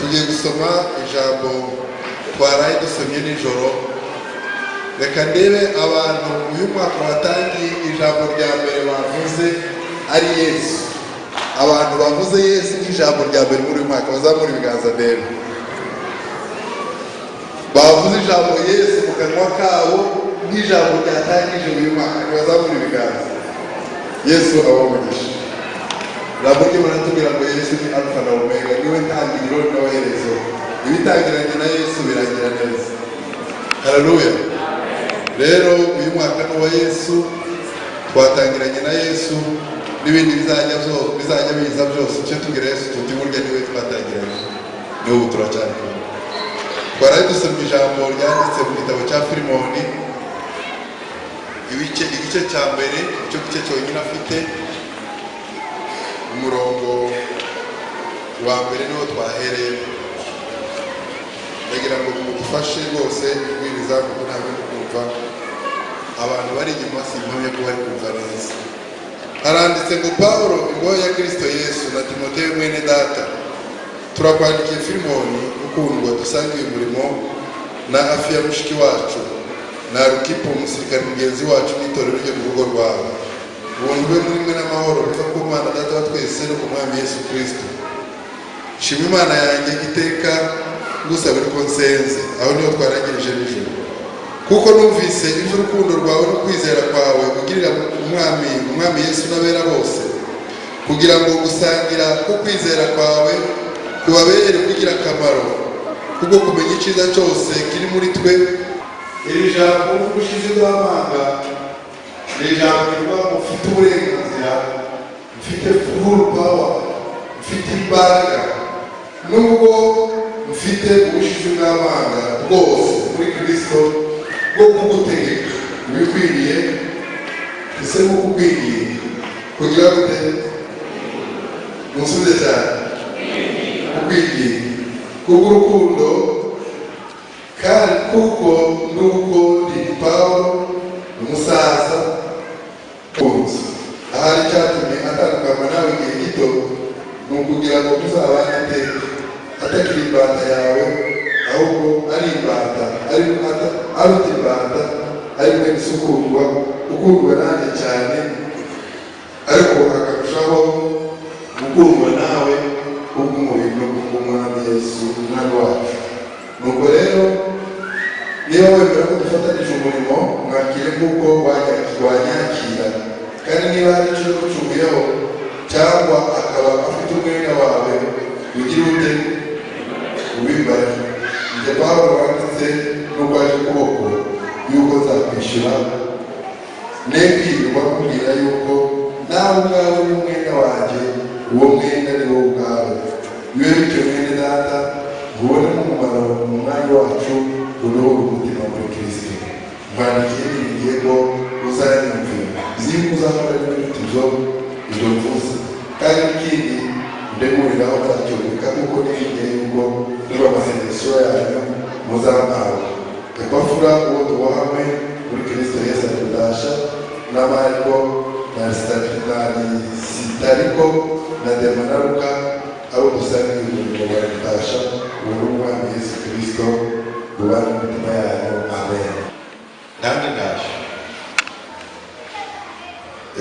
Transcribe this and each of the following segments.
tugiye gusoma ijambo twaraye dusomye nijoro. Reka ndebe abantu uyu mwaka watangiye ijambo rya mbere bavuze ari Yesu. Abantu bavuze Yesu nk'ijambo rya mbere muri uyu mwaka bazamura ibiganza ndebe. Bavuze ijambo Yesu mu kanwa kabo nk'ijambo ryatangije uyu mwaka bazamura ibiganza. Yesu abamugisha. Ijambo ry'Imana tubwira ngo Yesu ni Alpha na Omega, niwe ntangiriro n'amaherezo. Ibitangiranye na Yesu birangira neza. Haleluya. Rero uyu mwaka ni uwa Yesu, twatangiranye na Yesu, n'ibindi bizajya biza byose icyo tubwira Yesu tuti burya niwe twatangiranye. N'ubu turacyari kumwe. Twaraye dusomye ijambo ryanditse mu gitabo cya Filimoni, igice cya mbere, icyo gice cyonyine afite, umurongo wa mbere niwo twahereye. Ndagira ngo mudufashe rwose kubwiriza kuko ntabwo ndi kumva abantu bari inyuma, simpamye ko bari kumva neza. Haranditse ngo Pawulo ingohe ya Kristo Yesu na Timoteyo mwene data, turakwandikiye Filimoni ukundwa dusangiye umurimo, na Afiya mushiki wacu, na Rukipo umusirikare mugenzi wacu n'itorero ryo mu rugo rwawe. Bundwe muri mwe n'amahoro biva ku Mana Data wa twese no ku Mwami Yesu Kristo. Shima Imana yanjye iteka ngusabira ko nsenze, aho niho twarangirije nijoro. Kuko numvise iby'urukundo rwawe no kwizera kwawe ugirira umwami Yesu n'abera bose, kugira ngo gusangira ko kwizera kwawe kubabere kugira akamaro, kubwo kumenya icyiza cyose kiri muri twe. Iri jambo ubushize bw'amanga ni ijambo rivuga ngo ufite uburenganzira, ufite full power, ufite imbaraga, nubwo ufite ubushize bw'amanga bwose muri Kristo bwo kugutegeka ibikwiriye, ese kugukwiriye kugira gute? Musubize cyane. Kukwiriye kubw'urukundo, kandi kuko nuko ndi Pawulo umusaza kunzi. Ahari cyatumye atandukanywa nawe igihe gito, ni ukugira ngo tuzabane iteka, atakiri imbata yawe, ahubwo ari imbata, aruta imbata, ari mwene ukundwa, ukundwa nanjye cyane, ariko akarushaho gukundwa nawe kubw'umubiri no kubw'Umwami Yesu umwami wacu. Nuko rero niba wemera ko dufatanyije umurimo, mwakire nk'uko wanyakira, kandi niba hari icyo gucumuyeho cyangwa akaba afite umwenda wawe, ugire ute? Ubibare. Njye Pawulo wanditse n'urwaje ukuboko yuko nzakwishyura, nebwirwa kubwira yuko nawe ubwawe n'umwenda wanjye, uwo mwenda ni wowe ubwawe. Bibe bityo mwene data, ubone n'umumaro mu mwanya wacu uruhura umutima muri Kristo. Mbandikiye niringiye ko uzanyumvira, zimwe uzakora n'ibindi ibyo mvuze, kandi ikindi ndemuriraho nzacyumvika kuko niringiye yuko niba amasengesho yanyu muzampawe. Epafura uwo tubohamwe muri Kristo Yesu atudasha, na Mariko na Sitariko na Dema na Luka, abo dusangiye umurimo baradusha, ubuntu bw'Umwami Yesu Kristo bubane mu mitima yanyu. Amen. Nanjye ndaje.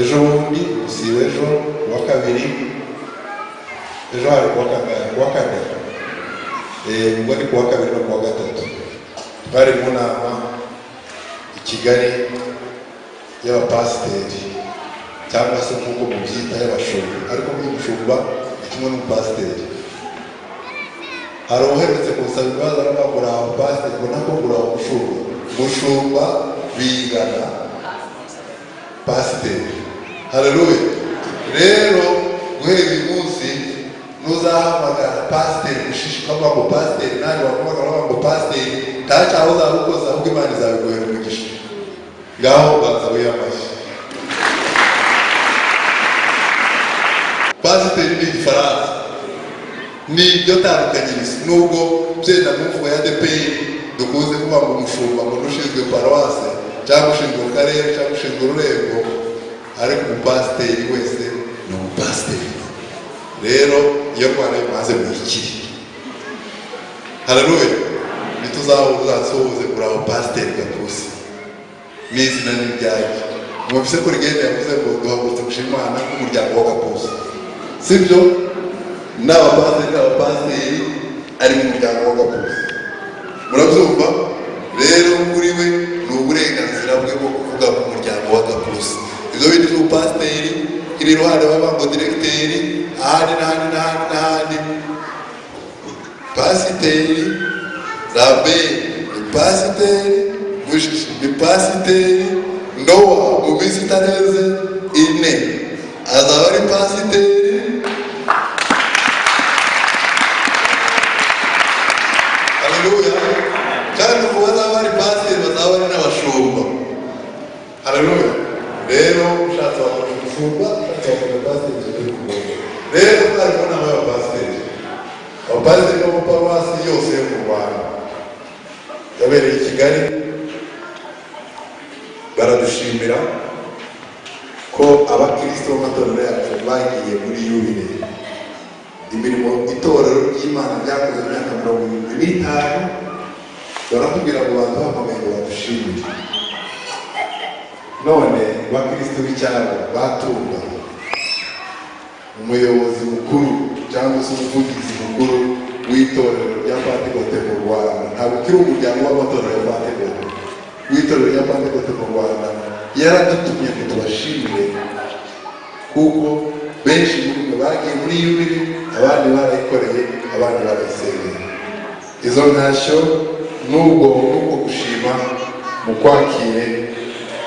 Ejo bundi usiba ejo kuwa kabiri, ejo hari kuwa kane, ubwo ni kuwa kabiri no kuwa gatatu, twari mu nama i Kigali y'abapasiteri, cyangwa se nk'uko mubyita y'abashumba, ariko umushumba ni kimwe n'umupasiteri. Hari uherutse gusaba ibibazo n'amaguru abapasiteri ngo nako gura umushumba bingana pasiteri. Haleluya. Rero guhera uyu munsi nuzahamagara pasiteri ushishikama ngo pasiteri, nani wakumagara ngo pasiteri, ntacyo aho uzabukoza, ahubwo Imana izabiguhera umugisha. Ngaho baza wiyamashye. Pasiteri ni Igifaransa, ni ibyo tandukanyiriza, nubwo byenda mu mvugo ya ADEPR dukunze kuvuga ngo umushumba ngo nushinzwe paruwase cyangwa ushinzwe akarere cyangwa ushinzwe ururembo, ariko umupasiteri wese ni umupasiteri. Rero iyo Rwanda bimaze mu ikiri Haleluya. Ntituzasohoze kuri abo pasiteri Gapusi n'izina n'ibyaje. Mwumvise ko rigenda yavuze ngo duhagurutse gushima Imana nk'umuryango wa Gapusi, sibyo? N'abapasiteri ari mu muryango wa Gapusi, murabyumva? Rero kuri we ni uburenganzira bwe bwo kuvuga mu muryango wa Gapusi. Ibyo bindi n'ubupasiteri iri iruhande b'abango diregiteri ahandi pasiteri Rabe ni pasiteri, Bushishi ni pasiteri, Nowa mu minsi itareze ine azaba ari pasiteri. Haleluya. Kandi kuba azaba ari pasiteri bazaba ari n'abashumba. Haleluya. Rero ushatse abashumba, ushatse pasiteri rero harimo n'abapasiteri. Abapasiteri b'amaparuwasi yose yo mu Rwanda yabereye i Kigali, baradushimira ko abakristo b'amatorero yacu bagiye muri yubile. Imirimo itorero ry'Imana ryakoze imyaka 75, baratubwira ngo baduhamagaye ngo badushimire. None bakristo b'icyaro batumva umuyobozi mukuru cyangwa se umuvugizi mukuru w'itorero rya Pentecote mu Rwanda, ntabwo kiri umuryango w'amatorero ya Pentecote, w'itorero rya Pentecote mu Rwanda, yaradutumye ngo tubashimire kuko benshi muri mwe bagiye muri yubile, abandi barayikoreye, abandi barayisengeye. Izo ntashyo n'ubwo gushima mu kwakire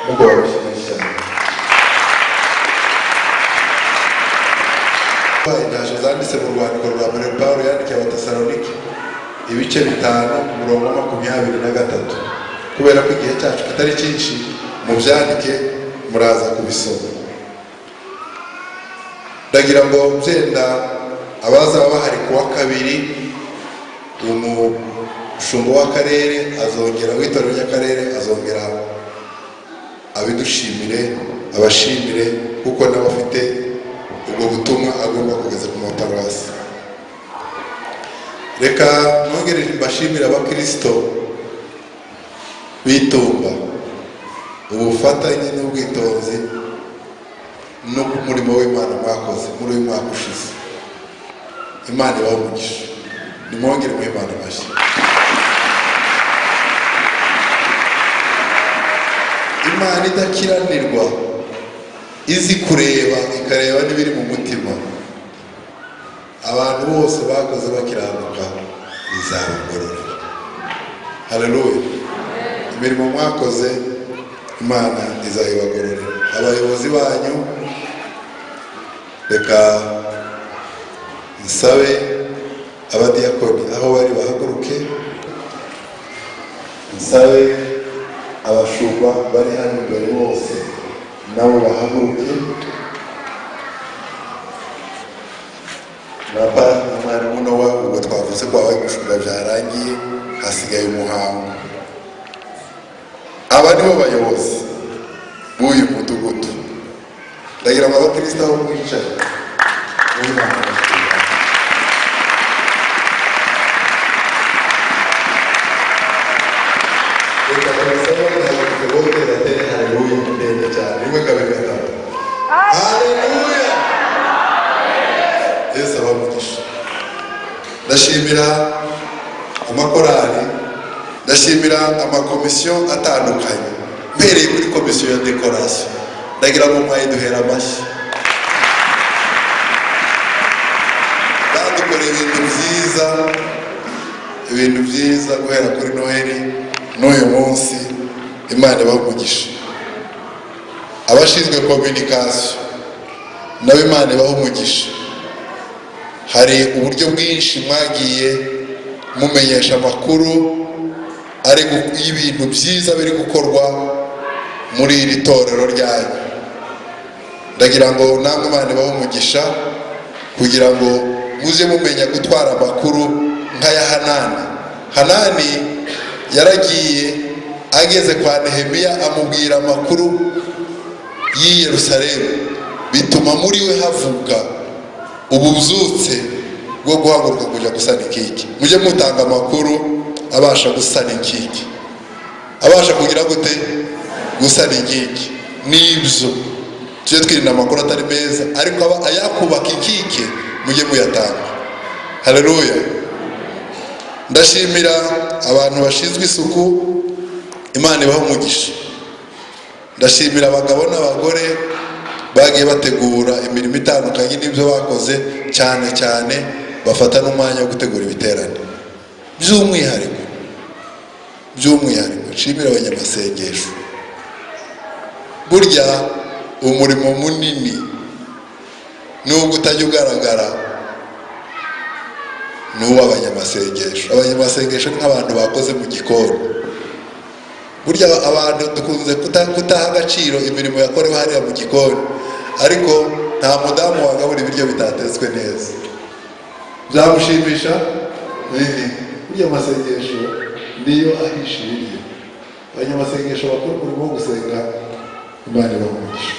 n'ubwo babishyimisha. Intashyo zanditse mu rwandiko rwa mbere Pawulo yandikiye Abatesalonike ibice 5:23, kubera ko igihe cyacu kitari cyinshi mu byandike muraza kubisoma. Ndagira ngo byenda abazaba bahari kuwa kabiri, umushumba w'akarere azongera, w'itorero ry'akarere azongera abidushimire, abashimire kuko n'abafite ubwo butumwa agomba kugeza ku maparuwasi. Reka nongerere mbashimire abakristo bitumba ubufatanye n'ubwitonzi no ku murimo w'Imana mwakoze muri uyu mwaka ushize. Imana ibahe umugisha, nimwongere mu Imana amashyi. Imana idakiranirwa, izi kureba ikareba n'ibiri mu mutima, abantu bose bakoze bakiranuka izabagororera. Haleluya. Imirimo mwakoze Imana izayibagororera. Abayobozi banyu, reka nsabe abadiyakoni aho bari bahaguruke, nsabe abashumba bari hano imbere bose nabo bahaguruke, na mwarimu Nowa ubwo twavuze ko abaye umushumba byarangiye, hasigaye umuhango. Aba nibo bayobozi b'uyu mudugudu. Ndagira ngo abakristo aho mwicaye reka barasaba ntabwo bote batere haleluya ndende cyane, rimwe kabiri gatatu. Haleluya. Yesu abamugisha. Ndashimira amakorali, ndashimira amakomisiyo atandukanye, mbereye kuri komisiyo ya dekorasiyo. Ndagira ngo mwayiduhera amashyi. Badukoreye ibintu byiza guhera kuri Noheli n'uyu munsi. Imana ibahe umugisha. Abashinzwe kominikasiyo nabo Imana ibahe umugisha. Hari uburyo bwinshi mwagiye mumenyesha amakuru ari y'ibintu byiza biri gukorwa muri iri torero ryanyu. Ndagira ngo namwe Imana ibahe umugisha kugira ngo muze mumenya gutwara amakuru nk'aya Hanani yaragiye ageze kwa Nehemiya amubwira amakuru y'i Yerusalemu, bituma muri we havuga ububyutse bwo guhaguruka kujya gusana inkike. Mujye mutanga amakuru abasha gusana inkike, abasha kugira gute gusana inkike. Nibyo tujye twirinda amakuru atari meza, ariko ayakubaka inkike mujye muyatanga. Haleluya. Ndashimira abantu bashinzwe isuku, Imana ibaha umugisha. Ndashimira abagabo n'abagore bagiye bategura imirimo itandukanye n'ibyo bakoze, cyane cyane bafata n'umwanya wo gutegura ibiterane by'umwihariko. Nshimira abanyamasengesho. Burya umurimo munini nubwo utajya ugaragara ni uw'abanyamasengesho. Abanyamasengesho ni nk'abantu bakoze mu gikoni. Burya abantu dukunze kutaha agaciro imirimo yakorewe hariya mu gikoni, ariko nta mudamu wagabura ibiryo bitatetswe neza. Byamushimisha? Burya amasengesho niyo ahisha ibiryo. Abanyamasengesho bakora umurimo wo gusenga, Imana ibaha umugisha.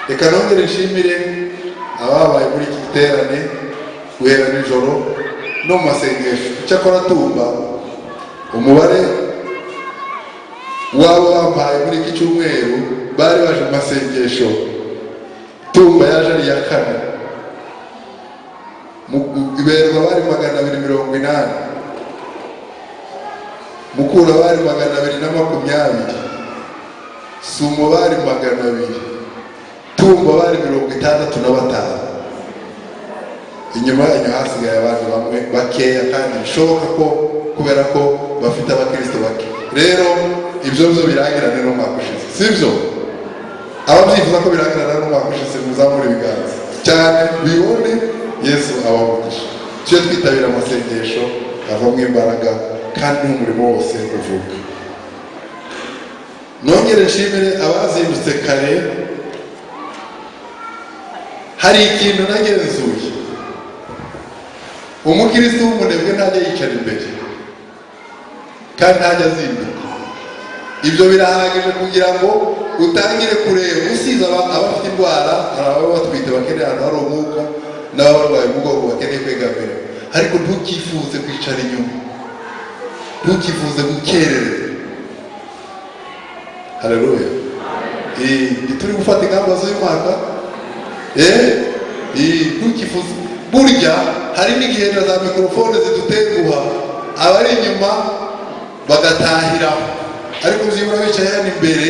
Reka nongere nshimire ababaye muri iki giterane guhera nijoro no mu masengesho. Icyakora Tumba, umubare waba bampaye muri iki cyumweru bari baje mu masengesho, Tumba yaje ari iya 4, Iberwa bari 280, Mukura bari 220, Sumo bari 200, Tumba bari 65. Inyuma yanyu hasigaye abantu bamwe bakeya, kandi bishoboka ko kubera ko bafite abakristo bake. Rero ibyo birangirana n'umwaka ushize, sibyo? Ababyifuza ko birangirana n'umwaka ushize muzamure ibiganza cyane bibone Yesu abamugisha. Cyo twitabira amasengesho avamo imbaraga kandi n'umurimo wose uvuga. Nongere nshimire abazindutse kare. Hari ikintu nagenzuye, umukristo w'umunebwe ntajya yicara imbere kandi ntajya azinduka. Ibyo birahagije kugira ngo utangire kureba. Usize abafite indwara, hari ababa batwite bakeneye ahantu hari umwuka, n'abarwaye umugongo bakeneye kwegamira, ariko ntukifuze kwicara inyuma, ntukifuze gukerera. Haleluya. Turi gufata ingamba z'uyu mwaka. Ntukifuze. Burya hari n'igihe na za mikorofone zidutenguha, abari inyuma bagatahiraho, ariko uzibura bicaye hano imbere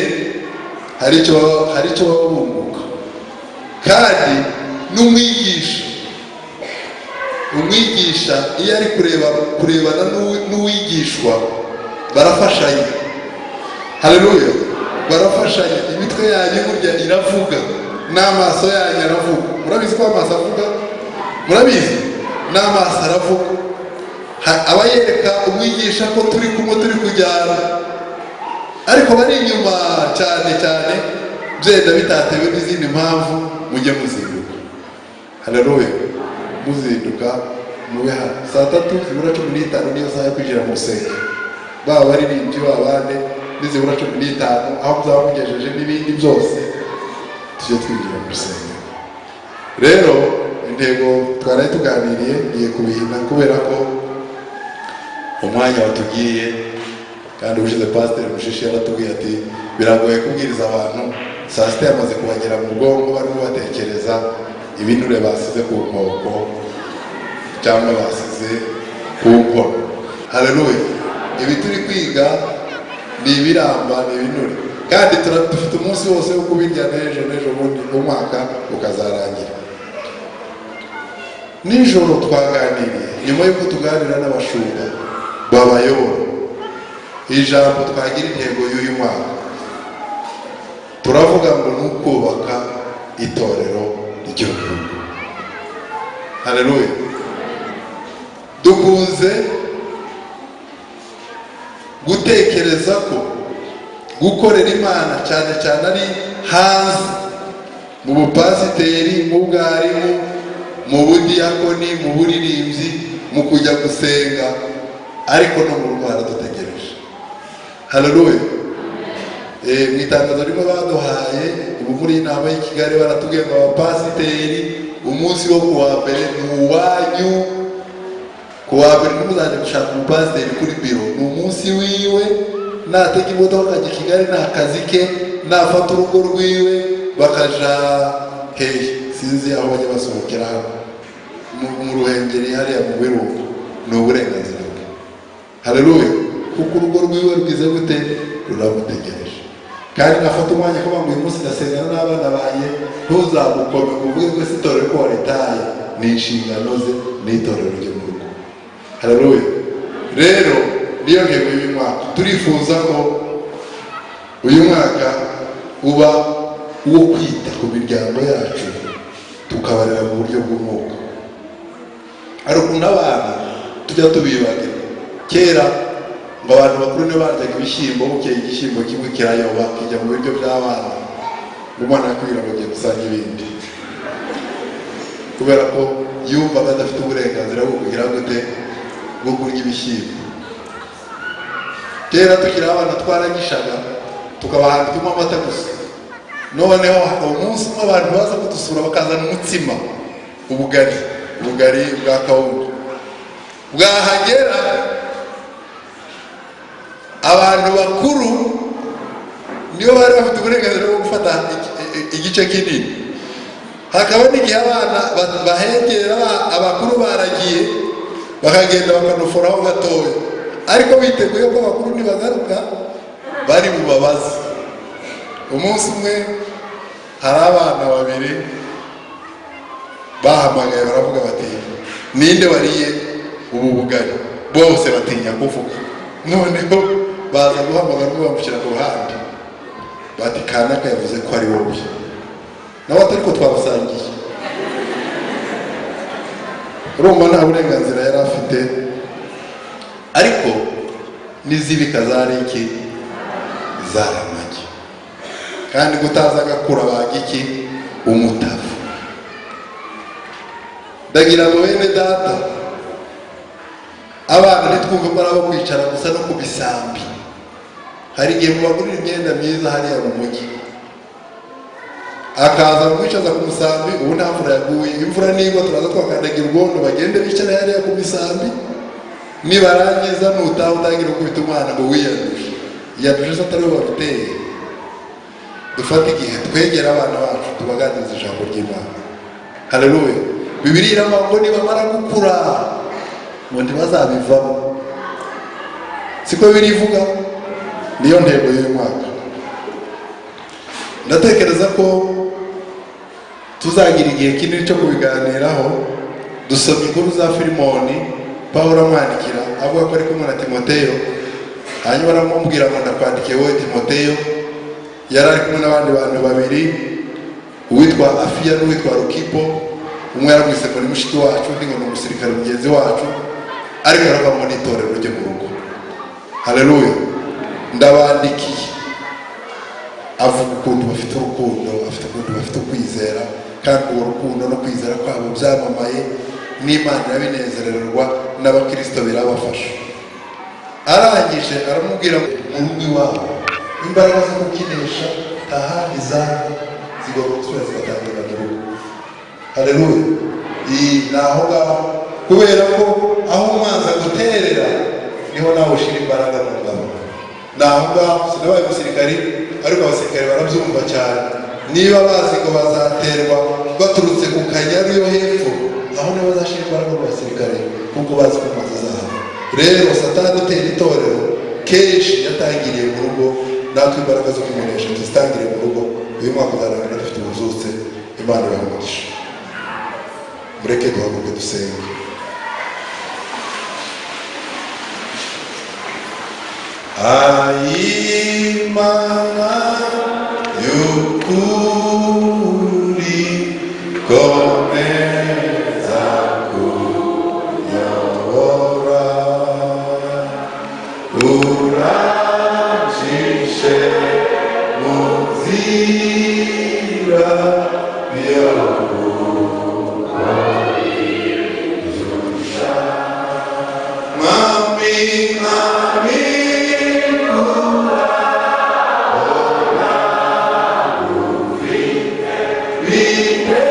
hari icyo baba bunguka. Kandi umwigisha iyo ari kurebana n'uwigishwa barafashanya. Haleluya. Barafashanya. Imitwe yanyu burya iravuga, n'amaso yanyu aravuga. Murabizi ko amaso avuga? Murabizi? N'amaso aravuga. Aba yereka umwigisha ko turi kumwe, turi kujyana, ariko bari inyuma cyane cyane byenda bitatewe n'izindi mpamvu. Mujye muzinduka. Haleluya. Muzinduka mube hano saa 3:15 niyo saha yo kwinjira mu rusengero. Baba baririmbyi babande nizibura 15 aho muzaba mugejeje n'ibindi byose tujye twinjira mu rusengero. Rero intego twaraye tuganiriye ngiye kubihina kubera ko umwanya watugiye, kandi ubushize Pastor Mushishi yaratubwiye ati biragoye kubwiriza abantu saa 6 yamaze kubagera mu bwonko, barimo batekereza ibinure basize ku nkoko cyangwa basize ku nkono. Haleluya. Ibi turi kwiga ni ibiramba, ni ibinure, kandi dufite umunsi wose wo kubirya n'ejo bundi umwaka ukazarangira. Nijoro twaganiriye, nyuma y'uko tuganira n'abashumba babayobora, ijambo twagira intego y'uyu mwaka turavuga ngo ni ukubaka itorero ry'igihugu. Haleluya. Dukunze gutekereza ko gukorera Imana cyane cyane ari hanze, mu bupasiteri, mu bwarimu, mu budiyakoni, mu buririmbyi, mu kujya gusenga, ariko no mu Rwanda dutegereje. Haleluya. Mu itangazo rimwe baduhaye ubu muri inama y'i Kigali baratubwiye ngo abapasiteri umunsi wo kuwa mbere ni uwanyu. Kuwa mbere ntimuzajya gushaka umupasiteri kuri biro, ni umunsi wiwe. Natega imodoka akajya i Kigali, ni akazi ke. Nafata urugo rwiwe bakaja hehe sinzi aho bajya basohokera mu Ruhengeri hariya mu Birunga, ni uburenganzira bwe. Haleluya. Kuko urugo rwiwe rwize gute ruramutegereje. Kandi nafata umwanya kuba ngo uyu munsi ndasengana n'abana banjye, ntuzamukome kuvuge ngo si itorero ko waritaye, ni inshingano ze n'itorero ryo mu rugo. Haleluya. Rero niyo ntego y'uyu mwaka. Turifuza ko uyu mwaka uba uwo kwita ku miryango yacu, tukabarera mu buryo bw'umwuka. Hari ukuntu abana tujya tubibagira. Kera ngo abantu bakuru nibo baryaga ibishyimbo, bukeye igishyimbo kimwe kirayoba kijya mu biryo by'abana, umwana yakwira ngo agiye gusanga ibindi, kubera ko yumvaga adafite uburenganzira bwo kugira gute bwo kurya ibishyimbo. Kera tukiri abana twaragishaga tukabaha tunywa amata gusa. Noneho umunsi umwe abantu baza kudusura bakazana umutsima, ubugari bwa kawunga. Bwahagera abantu bakuru niyo bari bafite uburenganzira bwo gufata igice kinini. Hakaba n'igihe abana bahegera abakuru baragiye bakagenda bakanuforaho gatoya, ariko biteguye ko abakuru nibagaruka bari bubabaze. Umunsi umwe hari abana babiri bahamagaye baravuga bati ninde wariye ubu bugari, bose batinya kuvuga. Noneho baza guhamagara bamushyira ku ruhande bati kanaka yavuze ko ari wowe, nawe atari ko twabusangiye. Urumva nta burenganzira yari afite, ariko n'izibika zari iki zaramage, kandi gutaza agakura baga iki umutavu. Ndagira ngo bene data, abana ntitwumve ko ari abo kwicara gusa no ku bisambi. Hari igihe mubagurira imyenda myiza hariya mu mujyi, akaza kumwicaza ku musambi. Ubu nta mvura yaguye, imvura nigwa turaza twakandagira ubwondo bagende bicara hariya ku misambi. Nibarangiza nutaha utangira gukubita umwana ngo wiyanduje, yanduje se atari we wabiteye. Dufate igihe twegera abana bacu tubaganiriza ijambo ry'Imana. Haleluya. Bibiliya iravuga ngo nibamara gukura ngo ntibazabivamo. Siko birivuga. Niyo ntego y'uyu mwaka. Ndatekereza ko tuzagira igihe kinini cyo kubiganiraho. Dusoma inkuru za Filimoni Pawulo amwandikira avuga ko ari kumwe na Timoteyo, hanyuma aramubwira ngo ndakwandikiye wowe Timoteyo. Yari ari kumwe n'abandi bantu babiri, uwitwa Afiya n'uwitwa Rukipo. Umwe yaramwise ngo ni mushiki wacu, undi ngo ni umusirikare mugenzi wacu, ariko aravamo n'itorero ryo mu rugo. Haleluya. Ndabandikiye. Avuga ukuntu bafite urukundo, afite ukuntu bafite ukwizera, kandi uwo rukundo no kwizera kwabo byamamaye, n'Imana irabinezererwa, n'abakristo birabafasha. Arangije aramubwira mu rugo iwabo imbaraga zo gukinisha ahandi zigomba gusubira zigatangirira mu rugo. Haleluya. Naho ngaho, kubera ko aho umwanzi aguterera niho nawe ushira imbaraga mu ngabo. Naho ngaho sinabaye umusirikari, ariko abasirikare barabyumva cyane. Niba bazi ngo bazaterwa baturutse ku kanyaru yo hepfo, aho niho bazashira imbaraga mu basirikare, kuko bazi ko umwanzi azahava. Rero Satani utera itorero kenshi yatangiriye mu rugo. Natwe imbaraga zo kumenyesha tuzitangire mu rugo. Uyu mwaka uzarangira dufite ubuzutse. Imana iramugisha. Mureke duhaguruke dusenge. Imana y'ukuri komeza kunyobora, urancishe mu nzira y'ukuri. Mami, mami, Vite,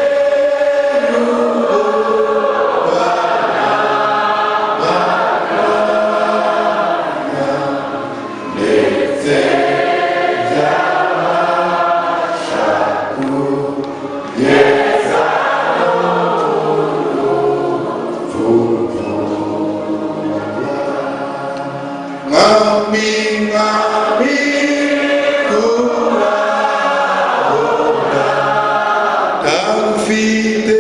ufite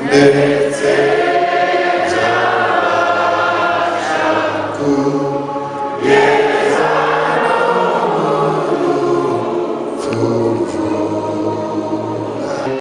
ndetse